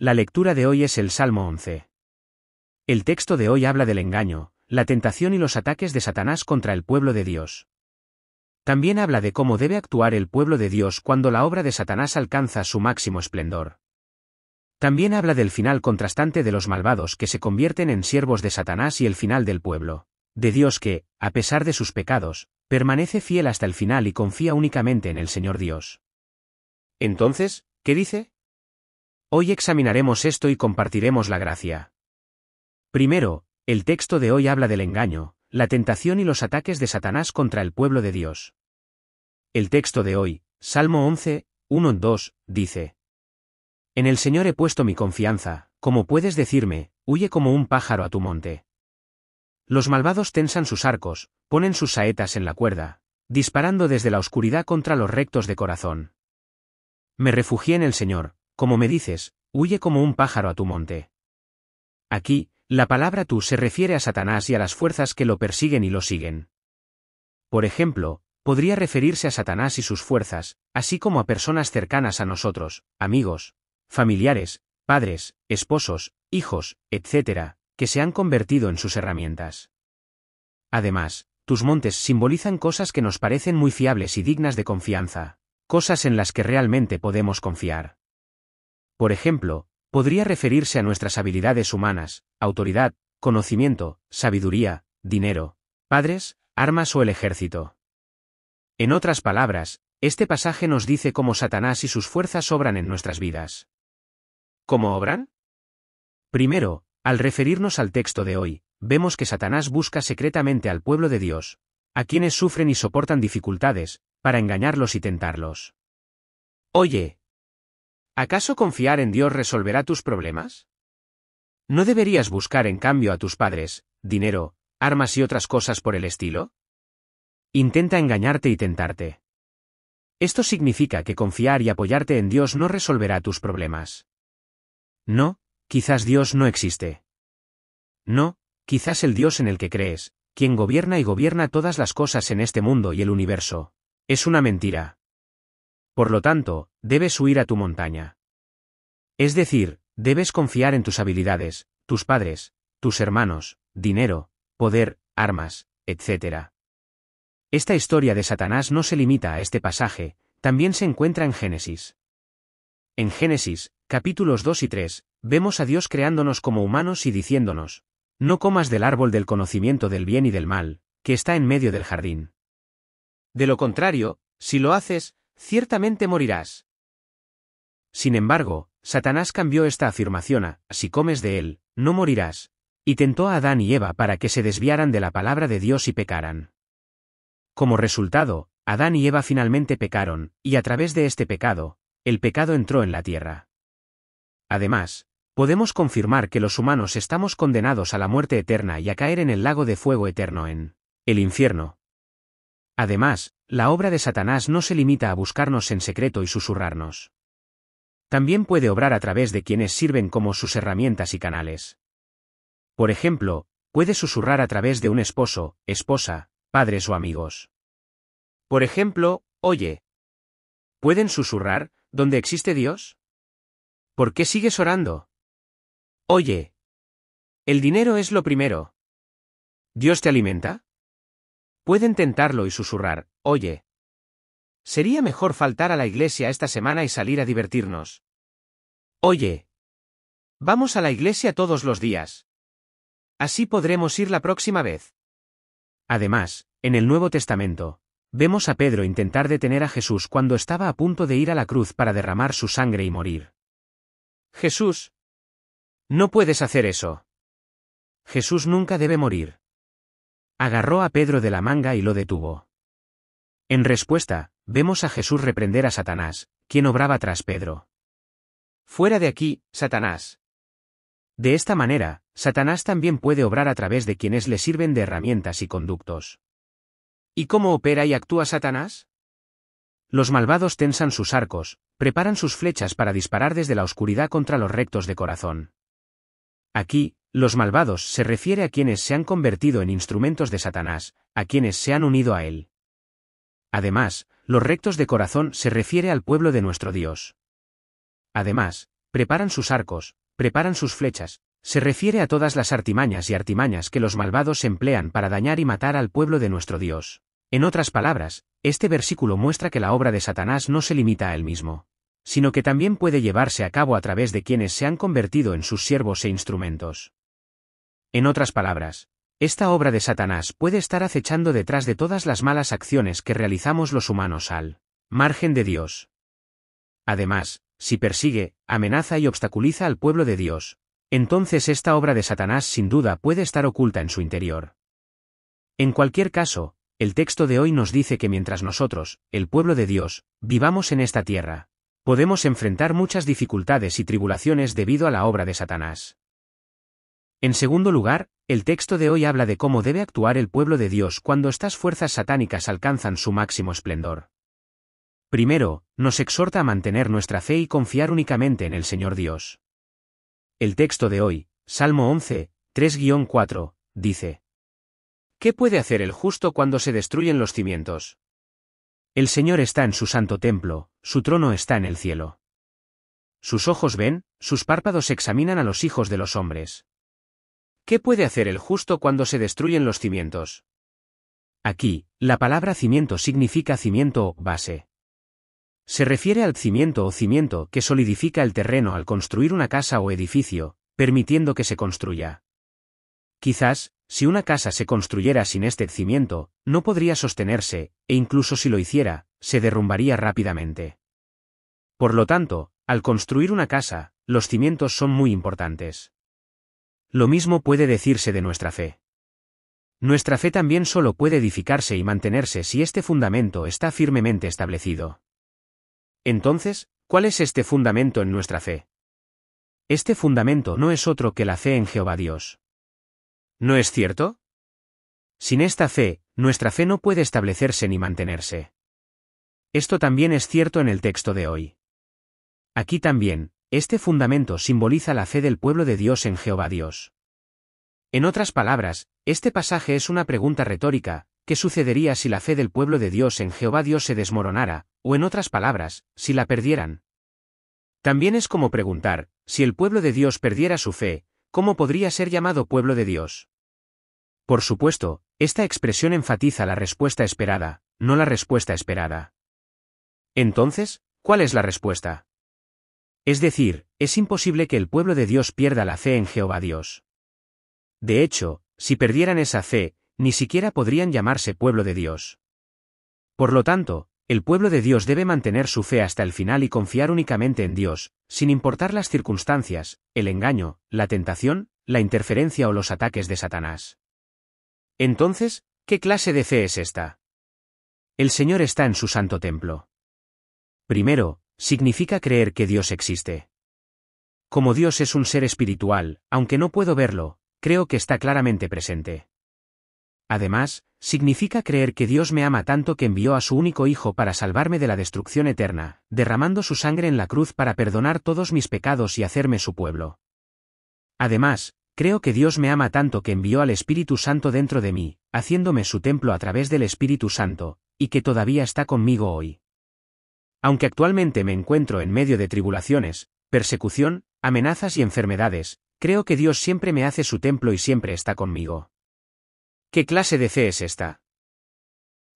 La lectura de hoy es el Salmo 11. El texto de hoy habla del engaño, la tentación y los ataques de Satanás contra el pueblo de Dios. También habla de cómo debe actuar el pueblo de Dios cuando la obra de Satanás alcanza su máximo esplendor. También habla del final contrastante de los malvados que se convierten en siervos de Satanás y el final del pueblo de Dios que, a pesar de sus pecados, permanece fiel hasta el final y confía únicamente en el Señor Dios. Entonces, ¿qué dice? Hoy examinaremos esto y compartiremos la gracia. Primero, el texto de hoy habla del engaño, la tentación y los ataques de Satanás contra el pueblo de Dios. El texto de hoy, Salmo 11, 1-2, dice: En el Señor he puesto mi confianza, como puedes decirme, huye como un pájaro a tu monte. Los malvados tensan sus arcos, ponen sus saetas en la cuerda, disparando desde la oscuridad contra los rectos de corazón. Me refugié en el Señor, como me dices, huye como un pájaro a tu monte. Aquí, la palabra tú se refiere a Satanás y a las fuerzas que lo persiguen y lo siguen. Por ejemplo, podría referirse a Satanás y sus fuerzas, así como a personas cercanas a nosotros, amigos, familiares, padres, esposos, hijos, etc., que se han convertido en sus herramientas. Además, tus montes simbolizan cosas que nos parecen muy fiables y dignas de confianza, cosas en las que realmente podemos confiar. Por ejemplo, podría referirse a nuestras habilidades humanas, autoridad, conocimiento, sabiduría, dinero, padres, armas o el ejército. En otras palabras, este pasaje nos dice cómo Satanás y sus fuerzas obran en nuestras vidas. ¿Cómo obran? Primero, al referirnos al texto de hoy, vemos que Satanás busca secretamente al pueblo de Dios, a quienes sufren y soportan dificultades, para engañarlos y tentarlos. Oye, ¿acaso confiar en Dios resolverá tus problemas? ¿No deberías buscar en cambio a tus padres, dinero, armas y otras cosas por el estilo? Intenta engañarte y tentarte. Esto significa que confiar y apoyarte en Dios no resolverá tus problemas. No, quizás Dios no existe. No, quizás el Dios en el que crees, quien gobierna y gobierna todas las cosas en este mundo y el universo, es una mentira. Por lo tanto, debes huir a tu montaña. Es decir, debes confiar en tus habilidades, tus padres, tus hermanos, dinero, poder, armas, etc. Esta historia de Satanás no se limita a este pasaje, también se encuentra en Génesis. En Génesis, capítulos 2 y 3, vemos a Dios creándonos como humanos y diciéndonos: no comas del árbol del conocimiento del bien y del mal, que está en medio del jardín. De lo contrario, si lo haces, ciertamente morirás. Sin embargo, Satanás cambió esta afirmación a: si comes de él, no morirás, y tentó a Adán y Eva para que se desviaran de la palabra de Dios y pecaran. Como resultado, Adán y Eva finalmente pecaron, y a través de este pecado, el pecado entró en la tierra. Además, podemos confirmar que los humanos estamos condenados a la muerte eterna y a caer en el lago de fuego eterno en el infierno. Además, la obra de Satanás no se limita a buscarnos en secreto y susurrarnos. También puede obrar a través de quienes sirven como sus herramientas y canales. Por ejemplo, puede susurrar a través de un esposo, esposa, padres o amigos. Por ejemplo, oye, ¿pueden susurrar, ¿dónde existe Dios? ¿Por qué sigues orando? Oye, el dinero es lo primero. ¿Dios te alimenta? Pueden tentarlo y susurrar: oye, sería mejor faltar a la iglesia esta semana y salir a divertirnos. Oye, vamos a la iglesia todos los días. Así podremos ir la próxima vez. Además, en el Nuevo Testamento, vemos a Pedro intentar detener a Jesús cuando estaba a punto de ir a la cruz para derramar su sangre y morir. Jesús, no puedes hacer eso. Jesús nunca debe morir. Agarró a Pedro de la manga y lo detuvo. En respuesta, vemos a Jesús reprender a Satanás, quien obraba tras Pedro. Fuera de aquí, Satanás. De esta manera, Satanás también puede obrar a través de quienes le sirven de herramientas y conductos. ¿Y cómo opera y actúa Satanás? Los malvados tensan sus arcos, preparan sus flechas para disparar desde la oscuridad contra los rectos de corazón. Aquí, los malvados se refiere a quienes se han convertido en instrumentos de Satanás, a quienes se han unido a él. Además, los rectos de corazón se refiere al pueblo de nuestro Dios. Además, preparan sus arcos, preparan sus flechas. Se refiere a todas las artimañas y artimañas que los malvados emplean para dañar y matar al pueblo de nuestro Dios. En otras palabras, este versículo muestra que la obra de Satanás no se limita a él mismo, sino que también puede llevarse a cabo a través de quienes se han convertido en sus siervos e instrumentos. En otras palabras, esta obra de Satanás puede estar acechando detrás de todas las malas acciones que realizamos los humanos al margen de Dios. Además, si persigue, amenaza y obstaculiza al pueblo de Dios, entonces esta obra de Satanás sin duda puede estar oculta en su interior. En cualquier caso, el texto de hoy nos dice que mientras nosotros, el pueblo de Dios, vivamos en esta tierra, podemos enfrentar muchas dificultades y tribulaciones debido a la obra de Satanás. En segundo lugar, el texto de hoy habla de cómo debe actuar el pueblo de Dios cuando estas fuerzas satánicas alcanzan su máximo esplendor. Primero, nos exhorta a mantener nuestra fe y confiar únicamente en el Señor Dios. El texto de hoy, Salmo 11, 3-4, dice: ¿Qué puede hacer el justo cuando se destruyen los cimientos? El Señor está en su santo templo, su trono está en el cielo. Sus ojos ven, sus párpados examinan a los hijos de los hombres. ¿Qué puede hacer el justo cuando se destruyen los cimientos? Aquí, la palabra cimiento significa cimiento o base. Se refiere al cimiento o cimiento que solidifica el terreno al construir una casa o edificio, permitiendo que se construya. Quizás, si una casa se construyera sin este cimiento, no podría sostenerse, e incluso si lo hiciera, se derrumbaría rápidamente. Por lo tanto, al construir una casa, los cimientos son muy importantes. Lo mismo puede decirse de nuestra fe. Nuestra fe también solo puede edificarse y mantenerse si este fundamento está firmemente establecido. Entonces, ¿cuál es este fundamento en nuestra fe? Este fundamento no es otro que la fe en Jehová Dios. ¿No es cierto? Sin esta fe, nuestra fe no puede establecerse ni mantenerse. Esto también es cierto en el texto de hoy. Aquí también, este fundamento simboliza la fe del pueblo de Dios en Jehová Dios. En otras palabras, este pasaje es una pregunta retórica: ¿qué sucedería si la fe del pueblo de Dios en Jehová Dios se desmoronara, o en otras palabras, si la perdieran? También es como preguntar, si el pueblo de Dios perdiera su fe, ¿cómo podría ser llamado pueblo de Dios? Por supuesto, esta expresión enfatiza la respuesta esperada, no la respuesta esperada. Entonces, ¿cuál es la respuesta? Es decir, es imposible que el pueblo de Dios pierda la fe en Jehová Dios. De hecho, si perdieran esa fe, ni siquiera podrían llamarse pueblo de Dios. Por lo tanto, el pueblo de Dios debe mantener su fe hasta el final y confiar únicamente en Dios, sin importar las circunstancias, el engaño, la tentación, la interferencia o los ataques de Satanás. Entonces, ¿qué clase de fe es esta? El Señor está en su santo templo. Primero, significa creer que Dios existe. Como Dios es un ser espiritual, aunque no puedo verlo, creo que está claramente presente. Además, significa creer que Dios me ama tanto que envió a su único Hijo para salvarme de la destrucción eterna, derramando su sangre en la cruz para perdonar todos mis pecados y hacerme su pueblo. Además, creo que Dios me ama tanto que envió al Espíritu Santo dentro de mí, haciéndome su templo a través del Espíritu Santo, y que todavía está conmigo hoy. Aunque actualmente me encuentro en medio de tribulaciones, persecución, amenazas y enfermedades, creo que Dios siempre me hace su templo y siempre está conmigo. ¿Qué clase de fe es esta?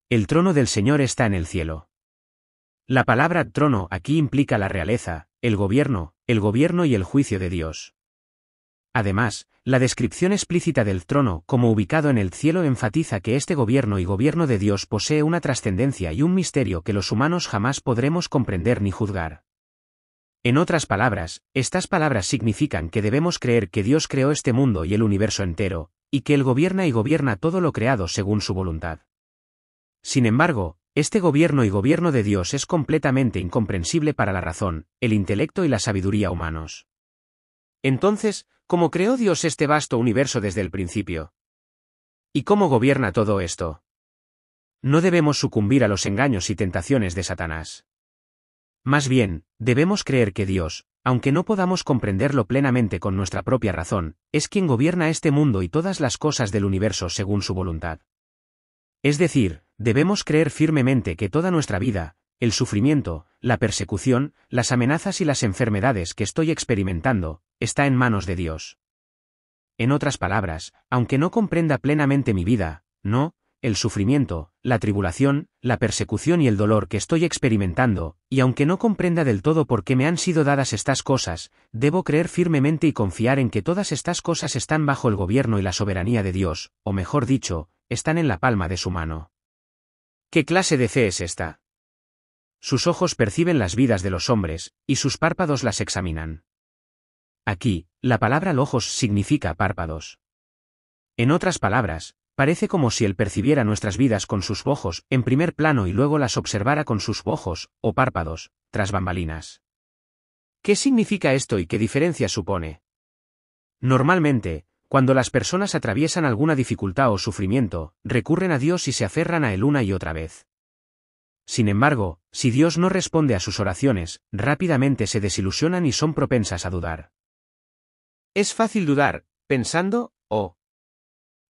El trono del Señor está en el cielo. La palabra trono aquí implica la realeza, el gobierno y el juicio de Dios. Además, la descripción explícita del trono como ubicado en el cielo enfatiza que este gobierno y gobierno de Dios posee una trascendencia y un misterio que los humanos jamás podremos comprender ni juzgar. En otras palabras, estas palabras significan que debemos creer que Dios creó este mundo y el universo entero, y que Él gobierna y gobierna todo lo creado según su voluntad. Sin embargo, este gobierno y gobierno de Dios es completamente incomprensible para la razón, el intelecto y la sabiduría humanos. Entonces, ¿cómo creó Dios este vasto universo desde el principio? ¿Y cómo gobierna todo esto? No debemos sucumbir a los engaños y tentaciones de Satanás. Más bien, debemos creer que Dios, aunque no podamos comprenderlo plenamente con nuestra propia razón, es quien gobierna este mundo y todas las cosas del universo según su voluntad. Es decir, debemos creer firmemente que toda nuestra vida, el sufrimiento, la persecución, las amenazas y las enfermedades que estoy experimentando, está en manos de Dios. En otras palabras, aunque no comprenda plenamente mi vida, no, el sufrimiento, la tribulación, la persecución y el dolor que estoy experimentando, y aunque no comprenda del todo por qué me han sido dadas estas cosas, debo creer firmemente y confiar en que todas estas cosas están bajo el gobierno y la soberanía de Dios, o mejor dicho, están en la palma de su mano. ¿Qué clase de fe es esta? Sus ojos perciben las vidas de los hombres, y sus párpados las examinan. Aquí, la palabra ojos significa párpados. En otras palabras, parece como si él percibiera nuestras vidas con sus ojos, en primer plano y luego las observara con sus ojos, o párpados, tras bambalinas. ¿Qué significa esto y qué diferencia supone? Normalmente, cuando las personas atraviesan alguna dificultad o sufrimiento, recurren a Dios y se aferran a Él una y otra vez. Sin embargo, si Dios no responde a sus oraciones, rápidamente se desilusionan y son propensas a dudar. Es fácil dudar, pensando, oh,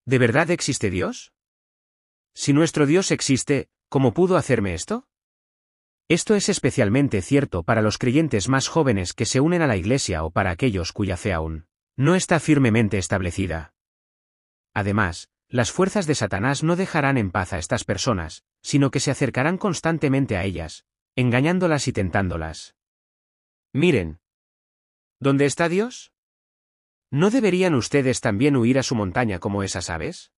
¿de verdad existe Dios? Si nuestro Dios existe, ¿cómo pudo hacerme esto? Esto es especialmente cierto para los creyentes más jóvenes que se unen a la Iglesia o para aquellos cuya fe aún no está firmemente establecida. Además, las fuerzas de Satanás no dejarán en paz a estas personas, sino que se acercarán constantemente a ellas, engañándolas y tentándolas. Miren. ¿Dónde está Dios? ¿No deberían ustedes también huir a su montaña como esas aves?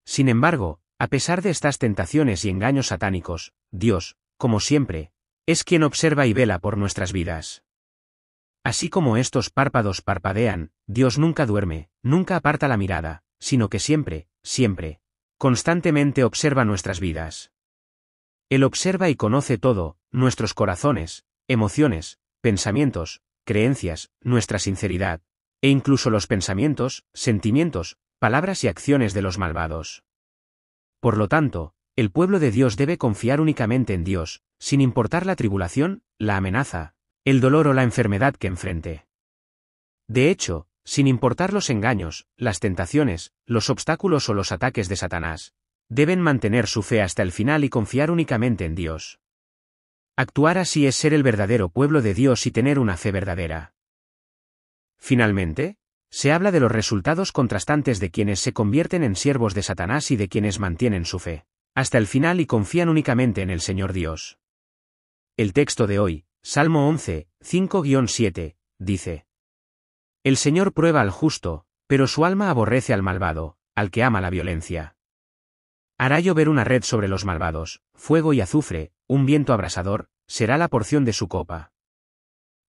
Sin embargo, a pesar de estas tentaciones y engaños satánicos, Dios, como siempre, es quien observa y vela por nuestras vidas. Así como estos párpados parpadean, Dios nunca duerme, nunca aparta la mirada, sino que siempre, constantemente observa nuestras vidas. Él observa y conoce todo, nuestros corazones, emociones, pensamientos, creencias, nuestra sinceridad, e incluso los pensamientos, sentimientos, palabras y acciones de los malvados. Por lo tanto, el pueblo de Dios debe confiar únicamente en Dios, sin importar la tribulación, la amenaza, el dolor o la enfermedad que enfrente. De hecho, sin importar los engaños, las tentaciones, los obstáculos o los ataques de Satanás, deben mantener su fe hasta el final y confiar únicamente en Dios. Actuar así es ser el verdadero pueblo de Dios y tener una fe verdadera. Finalmente, se habla de los resultados contrastantes de quienes se convierten en siervos de Satanás y de quienes mantienen su fe hasta el final y confían únicamente en el Señor Dios. El texto de hoy, Salmo 11, 5-7, dice: El Señor prueba al justo, pero su alma aborrece al malvado, al que ama la violencia. Hará llover una red sobre los malvados, fuego y azufre, un viento abrasador, será la porción de su copa.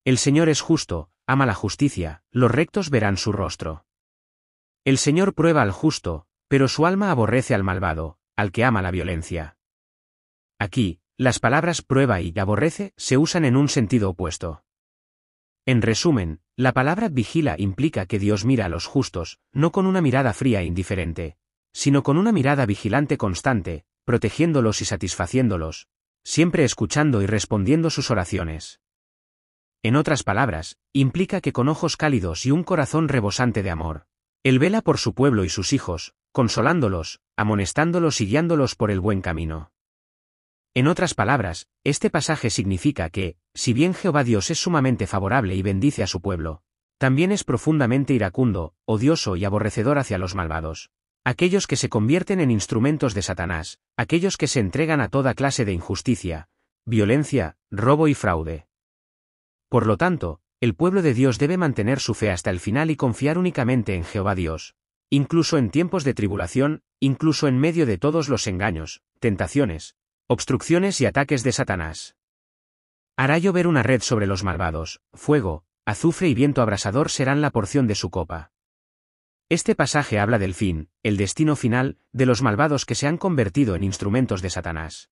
El Señor es justo, ama la justicia, los rectos verán su rostro. El Señor prueba al justo, pero su alma aborrece al malvado, al que ama la violencia. Aquí, las palabras prueba y aborrece se usan en un sentido opuesto. En resumen, la palabra vigila implica que Dios mira a los justos, no con una mirada fría e indiferente, sino con una mirada vigilante constante, protegiéndolos y satisfaciéndolos, siempre escuchando y respondiendo sus oraciones. En otras palabras, implica que con ojos cálidos y un corazón rebosante de amor, Él vela por su pueblo y sus hijos, consolándolos, amonestándolos y guiándolos por el buen camino. En otras palabras, este pasaje significa que, si bien Jehová Dios es sumamente favorable y bendice a su pueblo, también es profundamente iracundo, odioso y aborrecedor hacia los malvados, aquellos que se convierten en instrumentos de Satanás, aquellos que se entregan a toda clase de injusticia, violencia, robo y fraude. Por lo tanto, el pueblo de Dios debe mantener su fe hasta el final y confiar únicamente en Jehová Dios, incluso en tiempos de tribulación, incluso en medio de todos los engaños, tentaciones, obstrucciones y ataques de Satanás. Hará llover una red sobre los malvados, fuego, azufre y viento abrasador serán la porción de su copa. Este pasaje habla del fin, el destino final, de los malvados que se han convertido en instrumentos de Satanás.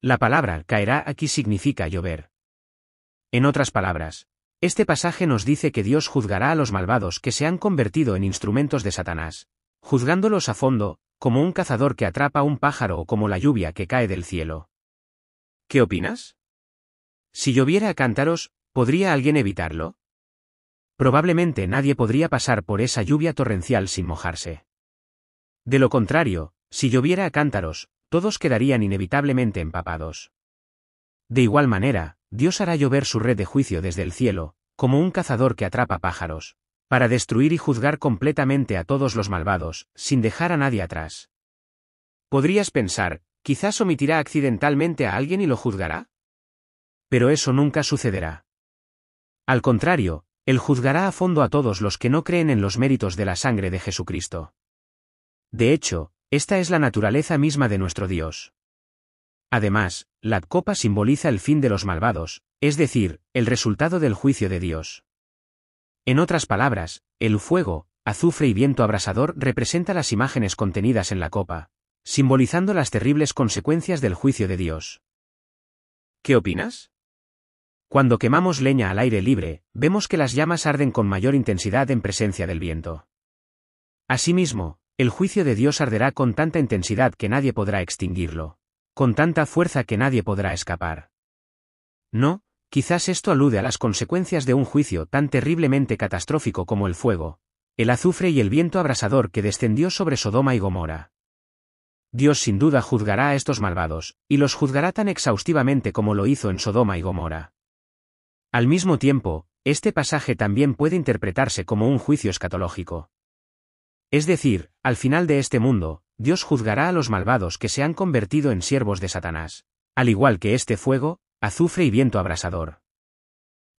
La palabra caerá aquí significa llover. En otras palabras, este pasaje nos dice que Dios juzgará a los malvados que se han convertido en instrumentos de Satanás, juzgándolos a fondo, como un cazador que atrapa un pájaro o como la lluvia que cae del cielo. ¿Qué opinas? Si lloviera a cántaros, ¿podría alguien evitarlo? Probablemente nadie podría pasar por esa lluvia torrencial sin mojarse. De lo contrario, si lloviera a cántaros, todos quedarían inevitablemente empapados. De igual manera, Dios hará llover su red de juicio desde el cielo, como un cazador que atrapa pájaros, para destruir y juzgar completamente a todos los malvados, sin dejar a nadie atrás. Podrías pensar, quizás omitirá accidentalmente a alguien y lo juzgará. Pero eso nunca sucederá. Al contrario, Él juzgará a fondo a todos los que no creen en los méritos de la sangre de Jesucristo. De hecho, esta es la naturaleza misma de nuestro Dios. Además, la copa simboliza el fin de los malvados, es decir, el resultado del juicio de Dios. En otras palabras, el fuego, azufre y viento abrasador representa las imágenes contenidas en la copa, simbolizando las terribles consecuencias del juicio de Dios. ¿Qué opinas? Cuando quemamos leña al aire libre, vemos que las llamas arden con mayor intensidad en presencia del viento. Asimismo, el juicio de Dios arderá con tanta intensidad que nadie podrá extinguirlo, con tanta fuerza que nadie podrá escapar. No, quizás esto alude a las consecuencias de un juicio tan terriblemente catastrófico como el fuego, el azufre y el viento abrasador que descendió sobre Sodoma y Gomorra. Dios sin duda juzgará a estos malvados, y los juzgará tan exhaustivamente como lo hizo en Sodoma y Gomorra. Al mismo tiempo, este pasaje también puede interpretarse como un juicio escatológico. Es decir, al final de este mundo, Dios juzgará a los malvados que se han convertido en siervos de Satanás, al igual que este fuego, azufre y viento abrasador.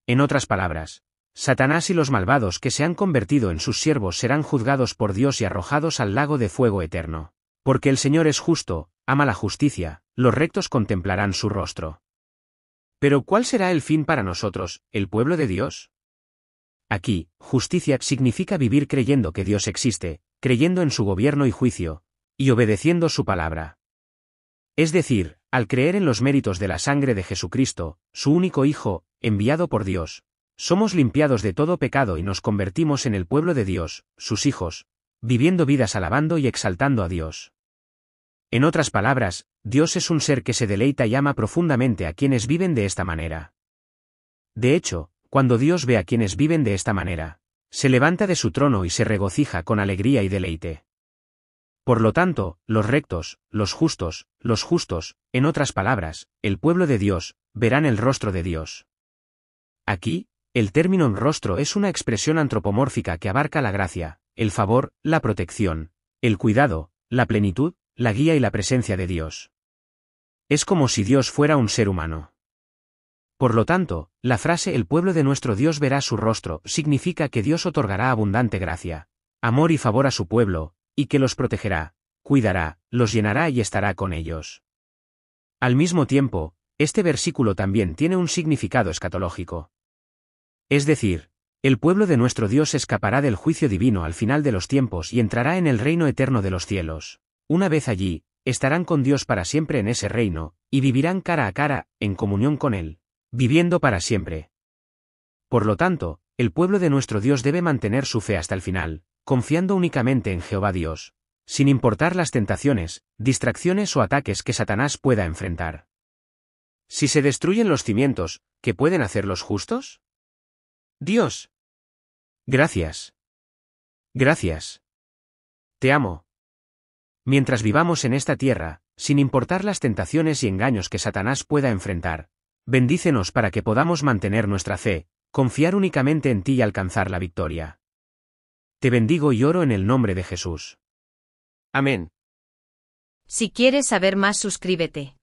En otras palabras, Satanás y los malvados que se han convertido en sus siervos serán juzgados por Dios y arrojados al lago de fuego eterno. Porque el Señor es justo, ama la justicia, los rectos contemplarán su rostro. Pero ¿cuál será el fin para nosotros, el pueblo de Dios? Aquí, justicia significa vivir creyendo que Dios existe, creyendo en su gobierno y juicio, y obedeciendo su palabra. Es decir, al creer en los méritos de la sangre de Jesucristo, su único Hijo, enviado por Dios, somos limpiados de todo pecado y nos convertimos en el pueblo de Dios, sus hijos, viviendo vidas alabando y exaltando a Dios. En otras palabras, Dios es un ser que se deleita y ama profundamente a quienes viven de esta manera. De hecho, cuando Dios ve a quienes viven de esta manera, se levanta de su trono y se regocija con alegría y deleite. Por lo tanto, los rectos, los justos, en otras palabras, el pueblo de Dios, verán el rostro de Dios. Aquí, el término rostro es una expresión antropomórfica que abarca la gracia, el favor, la protección, el cuidado, la plenitud, la guía y la presencia de Dios. Es como si Dios fuera un ser humano. Por lo tanto, la frase "el pueblo de nuestro Dios verá su rostro" significa que Dios otorgará abundante gracia, amor y favor a su pueblo, y que los protegerá, cuidará, los llenará y estará con ellos. Al mismo tiempo, este versículo también tiene un significado escatológico. Es decir, el pueblo de nuestro Dios escapará del juicio divino al final de los tiempos y entrará en el reino eterno de los cielos. Una vez allí, estarán con Dios para siempre en ese reino, y vivirán cara a cara, en comunión con Él, viviendo para siempre. Por lo tanto, el pueblo de nuestro Dios debe mantener su fe hasta el final, confiando únicamente en Jehová Dios, sin importar las tentaciones, distracciones o ataques que Satanás pueda enfrentar. Si se destruyen los cimientos, ¿qué pueden hacer los justos? Dios. Gracias. Gracias. Te amo. Mientras vivamos en esta tierra, sin importar las tentaciones y engaños que Satanás pueda enfrentar, bendícenos para que podamos mantener nuestra fe, confiar únicamente en ti y alcanzar la victoria. Te bendigo y oro en el nombre de Jesús. Amén. Si quieres saber más, suscríbete.